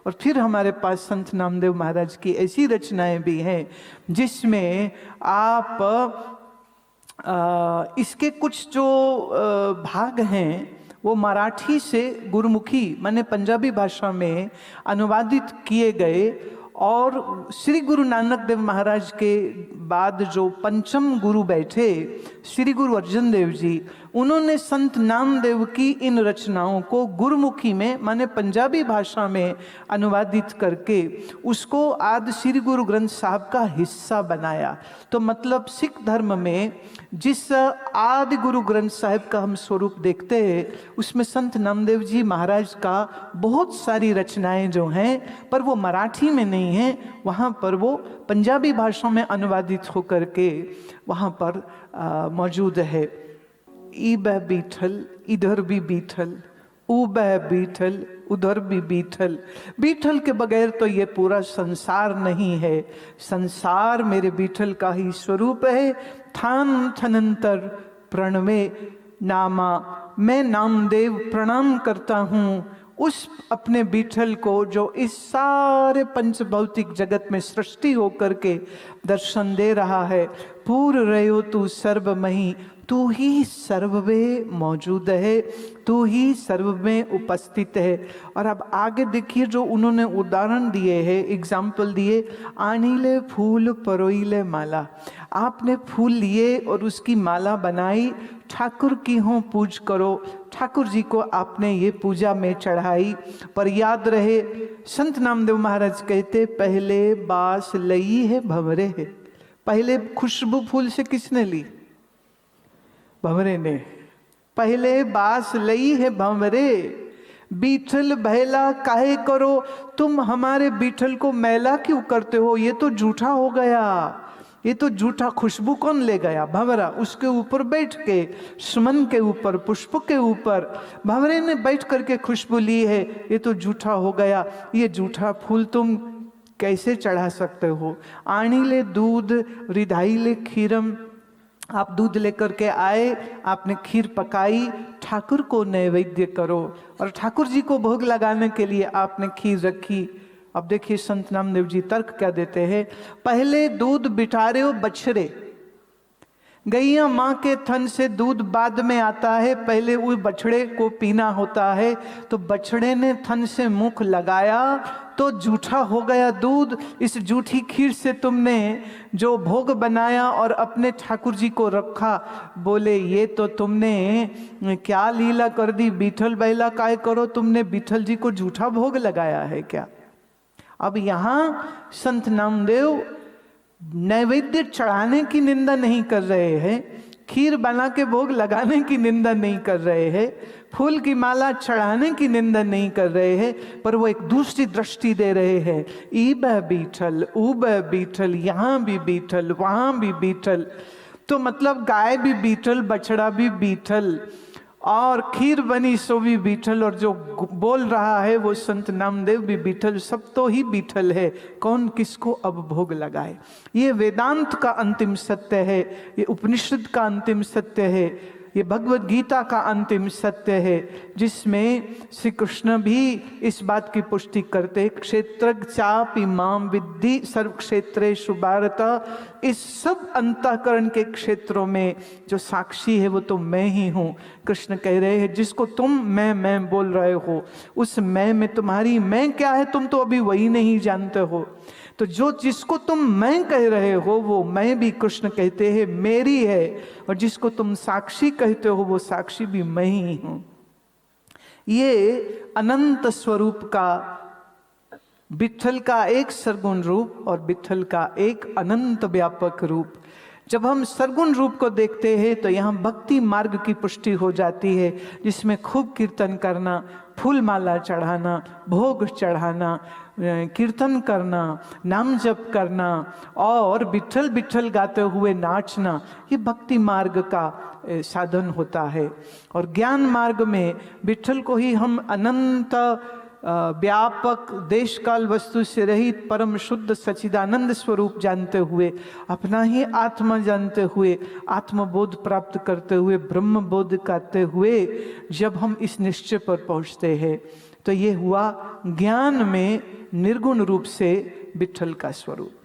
और फिर हमारे पास संत नामदेव महाराज की ऐसी रचनाएं भी हैं जिसमें आप इसके कुछ जो भाग हैं वो मराठी से गुरुमुखी माने पंजाबी भाषा में अनुवादित किए गए, और श्री गुरु नानक देव महाराज के बाद जो पंचम गुरु बैठे श्री गुरु अर्जन देव जी, उन्होंने संत नामदेव की इन रचनाओं को गुरुमुखी में माने पंजाबी भाषा में अनुवादित करके उसको आदि श्री गुरु ग्रंथ साहब का हिस्सा बनाया। तो मतलब सिख धर्म में जिस आदि गुरु ग्रंथ साहिब का हम स्वरूप देखते हैं उसमें संत नामदेव जी महाराज का बहुत सारी रचनाएं जो हैं, पर वो मराठी में नहीं है, वहाँ पर वो पंजाबी भाषा में अनुवादित होकर के वहाँ पर मौजूद है। ई बह बीठल इधर भी बीठल, ऊ बह बीठल उधर भी बीठल। बीठल के बगैर तो ये पूरा संसार नहीं है, संसार मेरे बीठल का ही स्वरूप है। थान थनंतर प्रणवे नामा, मैं नामदेव प्रणाम करता हूँ उस अपने बीठल को जो इस सारे पंच भौतिक जगत में सृष्टि होकर के दर्शन दे रहा है। पूर रहो तू सर्वमही, तू ही सर्व में मौजूद है, तू ही सर्व में उपस्थित है। और अब आगे देखिए जो उन्होंने उदाहरण दिए हैं, एग्जाम्पल दिए, आनीले फूल परोईले माला। आपने फूल लिए और उसकी माला बनाई, ठाकुर की हो पूज करो, ठाकुर जी को आपने ये पूजा में चढ़ाई। पर याद रहे संत नामदेव महाराज कहते पहले बास लई है भंवरे है। पहले खुशबू फूल से किसने ली? भंवरे ने। पहले बास लई है भंवरे, बीठल भैला काहे करो, तुम हमारे बीठल को मैला क्यों करते हो? ये तो झूठा हो गया, ये तो झूठा। खुशबू कौन ले गया? भंवरा। उसके ऊपर बैठ के, सुमन के ऊपर, पुष्प के ऊपर भंवरे ने बैठ करके खुशबू ली है, ये तो झूठा हो गया। ये झूठा फूल तुम कैसे चढ़ा सकते हो? आनीले दूध रिधाईले खीरम, आप दूध लेकर के आए, आपने खीर पकाई, ठाकुर को नैवेद्य करो, और ठाकुर जी को भोग लगाने के लिए आपने खीर रखी। अब देखिए संत नामदेव जी तर्क क्या देते हैं। पहले दूध बिठारे हो बछड़े, गैया माँ के थन से दूध बाद में आता है, पहले उस बछड़े को पीना होता है। तो बछड़े ने थन से मुख लगाया तो झूठा हो गया दूध। इस झूठी खीर से तुमने जो भोग बनाया और अपने ठाकुर जी को रखा, बोले ये तो तुमने क्या लीला कर दी, बीठल बैला काय करो, तुमने बीठल जी को झूठा भोग लगाया है क्या? अब यहाँ संत नामदेव नैवेद्य चढ़ाने की निंदा नहीं कर रहे हैं, खीर बना के भोग लगाने की निंदा नहीं कर रहे हैं, फूल की माला चढ़ाने की निंदा नहीं कर रहे हैं, पर वो एक दूसरी दृष्टि दे रहे हैं। ई बह बीठल, ऊ बह बीठल, यहाँ भी बीठल, वहाँ भी बीठल। तो मतलब गाय भी बीठल, बछड़ा भी बीठल, और खीर बनी सो भी बीठल, और जो बोल रहा है वो संत नामदेव भी बीठल, सब तो ही बीठल है। कौन किसको अब भोग लगाए? ये वेदांत का अंतिम सत्य है, ये उपनिषद का अंतिम सत्य है, ये भगवद गीता का अंतिम सत्य है, जिसमें श्री कृष्ण भी इस बात की पुष्टि करते, क्षेत्रज्ञ चापि माम विद्धि सर्व क्षेत्रेषु भारत। इस सब अंतःकरण के क्षेत्रों में जो साक्षी है वो तो मैं ही हूँ। कृष्ण कह रहे हैं जिसको तुम मैं बोल रहे हो, उस मैं में तुम्हारी मैं क्या है तुम तो अभी वही नहीं जानते हो। तो जो जिसको तुम मैं कह रहे हो वो मैं भी कृष्ण कहते हैं मेरी है, और जिसको तुम साक्षी कहते हो वो साक्षी भी मैं ही हूं। ये अनंत स्वरूप का विट्ठल का एक सरगुण रूप और विट्ठल का एक अनंत व्यापक रूप। जब हम सरगुण रूप को देखते हैं तो यहाँ भक्ति मार्ग की पुष्टि हो जाती है, जिसमें खूब कीर्तन करना, फूल माला चढ़ाना, भोग चढ़ाना, कीर्तन करना, नाम जप करना और विट्ठल विट्ठल गाते हुए नाचना, ये भक्ति मार्ग का साधन होता है। और ज्ञान मार्ग में विट्ठल को ही हम अनंत व्यापक देश काल वस्तु से रहित परम शुद्ध सच्चिदानंद स्वरूप जानते हुए, अपना ही आत्मा जानते हुए, आत्मबोध प्राप्त करते हुए, ब्रह्म बोध करते हुए जब हम इस निश्चय पर पहुंचते हैं तो ये हुआ ज्ञान में निर्गुण रूप से विट्ठल का स्वरूप।